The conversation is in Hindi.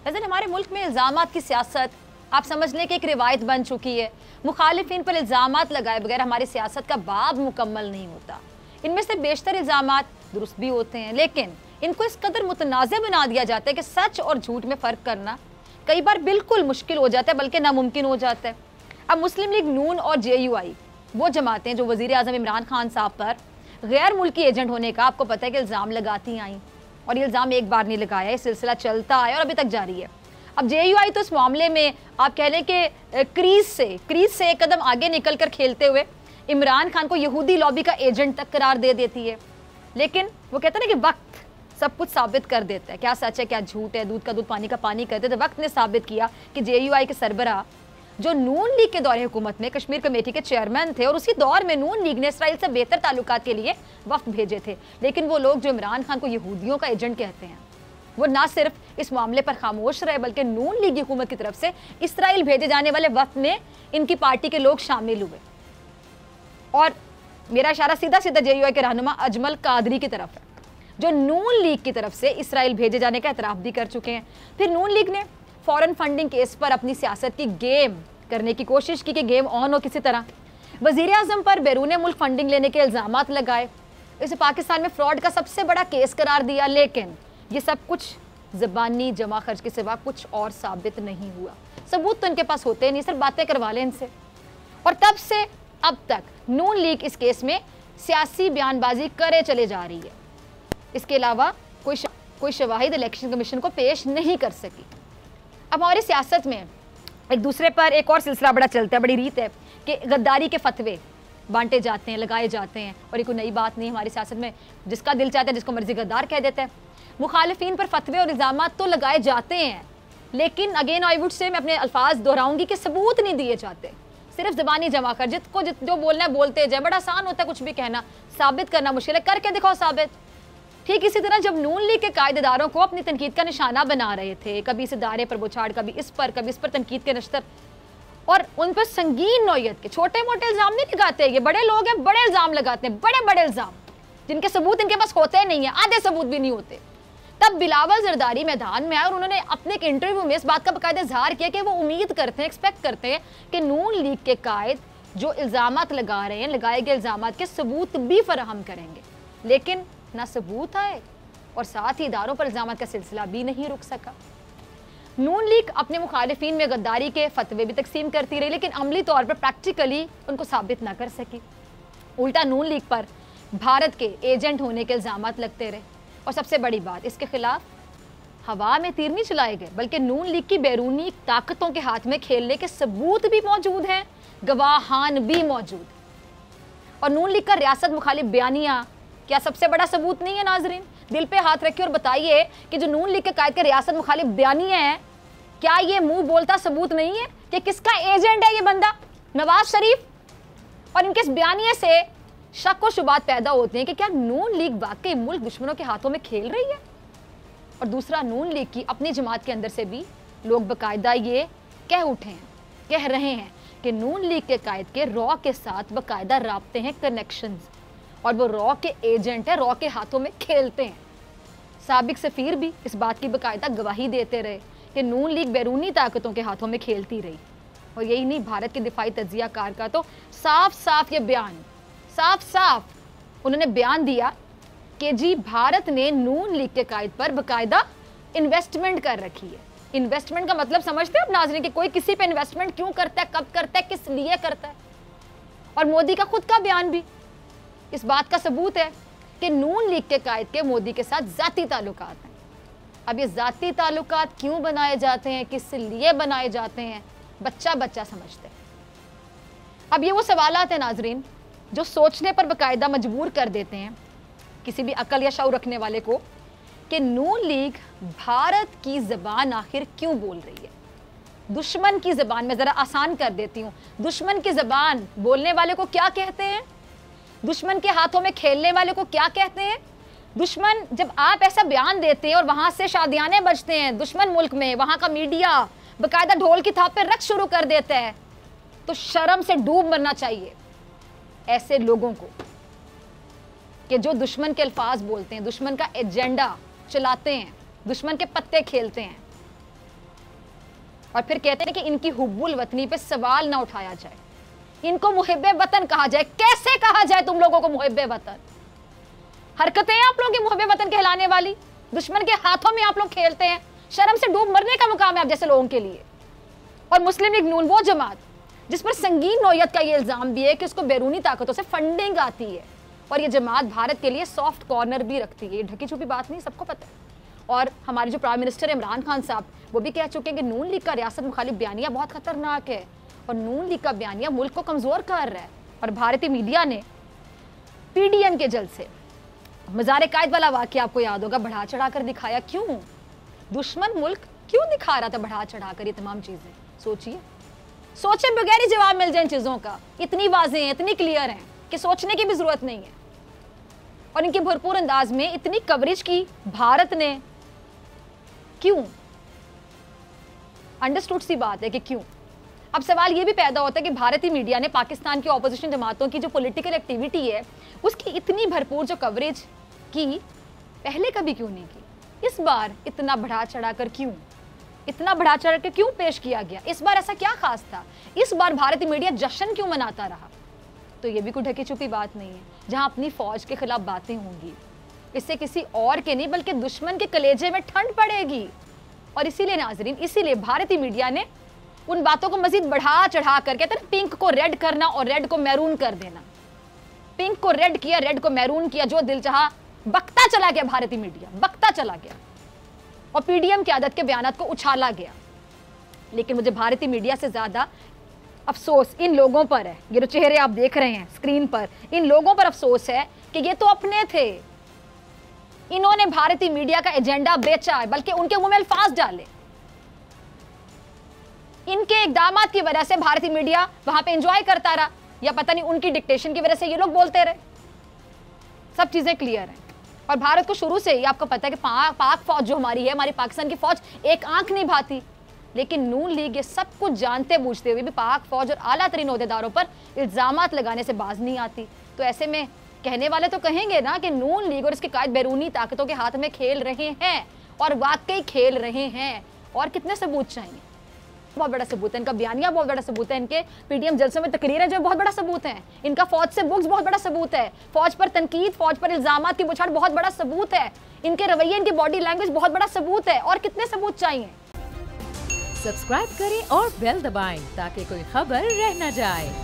वैसे हमारे मुल्क में इल्ज़ामात की सियासत आप समझ लें कि एक रिवायत बन चुकी है। मुखालिफिन पर इल्ज़ामात लगाए बगैर हमारी सियासत का बाब मुकम्मल नहीं होता। इनमें से बेशतर इल्ज़ामात दुरुस्त भी होते हैं, लेकिन इनको इस कदर मुतनाज़ बना दिया जाता है कि सच और झूठ में फ़र्क करना कई बार बिल्कुल मुश्किल हो जाता है, बल्कि नामुमकिन हो जाता है। अब मुस्लिम लीग नून और JUI वो जमातें जो वज़ीर आज़म इमरान खान साहब पर गैर मुल्की एजेंट होने का आपको पता है कि इल्ज़ाम लगाती आई, और ये इल्ज़ाम एक बार नहीं लगाया, ये सिलसिला चलता आया और अभी तक जारी है। अब JUI तो इस मामले में आप कह लें कि क्रीज से एक कदम आगे निकल कर खेलते हुए इमरान खान को यहूदी लॉबी का एजेंट तक करार दे देती है। लेकिन वो कहते हैं ना कि वक्त सब कुछ साबित कर देता है, क्या सच है क्या झूठ है, दूध का दूध पानी का पानी कहते थे। वक्त ने साबित किया कि JUI के सरबराह जो नून लीग के दौरे हुकूमत में कश्मीर कमेटी के चेयरमैन थे, और उसी दौर में नून लीग ने इसराइल से बेहतर ताल्लुकात के लिए वफ्द भेजे थे। लेकिन वो लोग जो इमरान खान को यहूदियों का एजेंट कहते हैं, वो ना सिर्फ इस मामले पर खामोश रहे, बल्कि नून लीग हुकूमत की तरफ से इसराइल भेजे जाने वाले वफ्द में इनकी पार्टी के लोग शामिल हुए। और मेरा इशारा सीधा सीधा JUI के रहनुमा अजमल कादरी की तरफ है, जो नून लीग की तरफ से इसराइल भेजे जाने का एतराफ़ भी कर चुके हैं। फिर नून लीग ने फॉरेन फंडिंग केस पर अपनी सियासत की गेम करने की कोशिश की कि गेम ऑन हो किसी तरह। वज़ीर आज़म पर बैरून मुल्क फंडिंग लेने के इल्ज़ामात लगाए, इसे पाकिस्तान में फ्रॉड का सबसे बड़ा केस करार दिया। लेकिन ये सब कुछ ज़बानी जमा खर्च के सिवा कुछ और साबित नहीं हुआ। सबूत तो इनके पास होते नहीं, सिर्फ बातें करवा लें इनसे। और तब से अब तक नून लीग इस केस में सियासी बयानबाजी करे चले जा रही है। इसके अलावा कोई शवाहिद इलेक्शन कमीशन को पेश नहीं कर सकी। अब हमारी सियासत में एक दूसरे पर एक और सिलसिला बड़ा चलता है, बड़ी रीत है कि गद्दारी के फतवे बांटे जाते हैं, लगाए जाते हैं। और ये कोई नई बात नहीं हमारी सियासत में, जिसका दिल चाहता है जिसको मर्जी गद्दार कह देता है। मुखालिफिन पर फतवे और इल्ज़ामात तो लगाए जाते हैं, लेकिन अगेन आई वुड से मैं अपने अल्फाज दोहराऊंगी कि सबूत नहीं दिए जाते, सिर्फ ज़बानी जमा कर जो बोलना है बोलते जाए। बड़ा आसान होता है कुछ भी कहना, साबित करना मुश्किल है, करके दिखाओ साबित। ठीक इसी तरह जब नून लीग के कायदेदारों को अपनी तनकीद का निशाना बना रहे थे, कभी इस इदारे पर बुछाड़, कभी इस पर तनकीद के नश्तर, और उन पर संगीन नौयत के छोटे मोटे इल्ज़ाम नहीं लगाते। ये बड़े लोग हैं, बड़े इल्ज़ाम लगाते हैं, बड़े बड़े इल्ज़ाम जिनके सबूत इनके पास होते नहीं है, आधे सबूत भी नहीं होते। तब बिलावल जरदारी मैदान में आए और उन्होंने अपने एक इंटरव्यू में इस बात का बाकायदा इजहार किया कि वो उम्मीद करते हैं, एक्सपेक्ट करते हैं कि नून लीग के कायद जो इल्ज़ामात लगा रहे हैं, लगाए गए इल्ज़ामात के सबूत भी फराहम करेंगे। लेकिन ना सबूत आए और साथ ही इदारों पर इल्ज़ामात का सिलसिला भी नहीं रुक सका। नून लीग अपने मुखालिफिन में गद्दारी के फतवे भी तकसीम करती रही, लेकिन अमली तौर पर प्रैक्टिकली उनको साबित ना कर सकी। उल्टा नून लीग पर भारत के एजेंट होने के इल्ज़ामात लगते रहे। और सबसे बड़ी बात, इसके खिलाफ हवा में तीर नहीं चलाए गए, बल्कि नून लीग की बैरूनी ताकतों के हाथ में खेलने के सबूत भी मौजूद हैं, गवाहान भी मौजूद। और नून लीग का रियासत मुखालिफ बयानिया क्या सबसे बड़ा सबूत नहीं है? नाजरीन, दिल पे हाथ रखिए और बताइए कि जो नून लीग के कायद के रियासत मुखालिफ बयानिया है, क्या ये मुंह बोलता सबूत नहीं है कि किसका एजेंट है ये बंदा, नवाज शरीफ? और इनके इस बयानिया से शक व शुबात पैदा होते हैं कि क्या नून लीग वाकई मुल्क दुश्मनों के हाथों में खेल रही है। और दूसरा, नून लीग की अपनी जमात के अंदर से भी लोग बाकायदा ये कह रहे हैं कि नून लीग के कायद के रॉ के साथ बाकायदा राब्ते हैं, कनेक्शंस, और वो रॉ के एजेंट है, रॉ के हाथों में खेलते हैं। साबिक सफ़ीर भी इस बात की बाकायदा गवाही देते रहे कि नून लीग बैरूनी ताकतों के हाथों में खेलती रही। और यही नहीं, भारत के दिफाई तज्जिया कार का तो साफ उन्होंने बयान दिया कि जी भारत ने नून लीग के कायद पर बाकायदा इन्वेस्टमेंट कर रखी है। इन्वेस्टमेंट का मतलब समझते हैं आप नाज़रीन कि कोई किसी पे इन्वेस्टमेंट क्यों करता है, कब करता है, किस लिए करता है। और मोदी का खुद का बयान भी इस बात का सबूत है कि नून लीग के कायद के मोदी के साथ ज़ाती ताल्लुकात हैं। अब ये ज़ाती ताल्लुकात क्यों बनाए जाते हैं, किस लिए बनाए जाते हैं, बच्चा बच्चा समझते हैं। अब ये वो सवालात हैं नाजरीन जो सोचने पर बाकायदा मजबूर कर देते हैं किसी भी अकल या शऊर रखने वाले को कि नून लीग भारत की ज़बान आखिर क्यों बोल रही है। दुश्मन की ज़बान में ज़रा आसान कर देती हूँ, दुश्मन की ज़बान बोलने वाले को क्या कहते हैं, दुश्मन के हाथों में खेलने वाले को क्या कहते हैं। दुश्मन, जब आप ऐसा बयान देते हैं और वहाँ से शादियाने बजते हैं दुश्मन मुल्क में, वहाँ का मीडिया बाकायदा ढोल की थाप पे रक्स शुरू कर देता है, तो शर्म से डूब मरना चाहिए ऐसे लोगों को कि जो दुश्मन के अल्फाज बोलते हैं, दुश्मन का एजेंडा चलाते हैं, दुश्मन के पत्ते खेलते हैं। और फिर कहते हैं कि इनकी हुब्बुल वतनी पे सवाल ना उठाया जाए, इनको मुहिब्बे वतन कहा जाए। कैसे कहा जाए तुम लोगों को मुहिब्बे वतन? हरकतें आप लोगों की मुहिब्बे वतन कहलाने वाली, दुश्मन के हाथों में आप लोग खेलते हैं। शर्म से डूब मरने का मुकाम है आप जैसे लोगों के लिए। और मुस्लिम लीग नून वो जमात जिस पर संगीन नौयत का ये इल्जाम भी है कि उसको बैरूनी ताकतों से फंडिंग आती है, और ये जमात भारत के लिए सॉफ्ट कॉर्नर भी रखती है। ये ढकी छुपी बात नहीं, सबको पता है। और हमारे जो प्राइम मिनिस्टर इमरान खान साहब वो भी कह चुके हैं कि नून लीग का रियासत मुखालिफ बयानिया बहुत खतरनाक है, और नून लीग का बयानिया मुल्क को कमजोर कर रहा है। और भारतीय मीडिया ने पीडीएम के जल से मज़ार कायद वाला वाक़या आपको याद होगा, बढ़ा चढ़ा कर दिखाया। क्यों? दुश्मन मुल्क क्यों दिखा रहा था बढ़ा चढ़ा कर ये तमाम चीजें? सोचिए, सोचे बगैर ही जवाब मिल जाए इन चीजों का। इतनी वाज़ेह हैं, इतनी क्लियर हैं कि सोचने की भी जरूरत नहीं है। और इनके भरपूर अंदाज में इतनी कवरेज की भारत ने क्यों? अंडरस्टूड सी बात है कि क्यों। अब सवाल ये भी पैदा होता है कि भारतीय मीडिया ने पाकिस्तान की ऑपोजिशन जमातों की जो पॉलिटिकल एक्टिविटी है उसकी इतनी भरपूर जो कवरेज की पहले कभी क्यों नहीं की? इस बार इतना बढ़ा चढ़ा कर क्यों? इतना बढ़ा चढ़ा कर क्यों पेश किया गया? इस बार ऐसा क्या खास था? इस बार भारतीय मीडिया जश्न क्यों मनाता रहा? तो ये भी कोई ढकी छुपी बात नहीं है। जहां अपनी फौज के खिलाफ बातें होंगी, इससे किसी और के नहीं बल्कि दुश्मन के कलेजे में ठंड पड़ेगी। और इसीलिए नाजरीन, इसीलिए भारतीय मीडिया ने उन बातों को मजीद बढ़ा चढ़ा कर, कहते हैं पिंक को रेड करना और रेड को मैरून कर देना। पिंक को रेड किया, रेड को मैरून किया, जो दिल चाहा बकता चला गया। भारतीय मीडिया बकता चला गया और पीडीएम की आदत के बयानात को उछाला गया। लेकिन मुझे भारतीय मीडिया से ज्यादा अफसोस इन लोगों पर है। ये जो चेहरे आप देख रहे हैं स्क्रीन पर, इन लोगों पर अफसोस है कि ये तो अपने थे, इन्होंने भारतीय मीडिया का एजेंडा बेचा है, बल्कि उनके मुंह में अल्फाज डाले। इनके इकदामात की वजह से भारतीय मीडिया वहां पे एंजॉय करता रहा, या पता नहीं उनकी डिक्टेशन की वजह से ये लोग बोलते रहे। सब चीजें क्लियर हैं। और भारत को शुरू से ही आपको पता है कि पाक फौज जो हमारी है, हमारी पाकिस्तान की फौज एक आंख नहीं भाती। लेकिन नून लीग ये सब कुछ जानते बूझते हुए भी पाक फौज और आला तरीन ओहदेदारों पर इल्जामात लगाने से बाज नहीं आती। तो ऐसे में कहने वाले तो कहेंगे ना कि नून लीग और इसके कायद बैरूनी ताकतों के हाथ में खेल रहे हैं, और वाकई खेल रहे हैं। और कितने सबूत चाहिए? बहुत बड़ा सबूत है इनका बयानिया, बहुत बड़ा सबूत है इनके पीडीएम जलसों में तकरीरें जो बहुत बड़ा सबूत है, इनका फौज से बुक्स बहुत बड़ा सबूत है, फौज पर तनकीद, फौज पर इल्जामात की बुछाड़ बहुत बड़ा सबूत है, इनके रवैये, इनकी बॉडी लैंग्वेज बहुत बड़ा सबूत है। और कितने सबूत चाहिए? सब्सक्राइब करें और बेल दबाएं ताकि कोई खबर रह न जाए।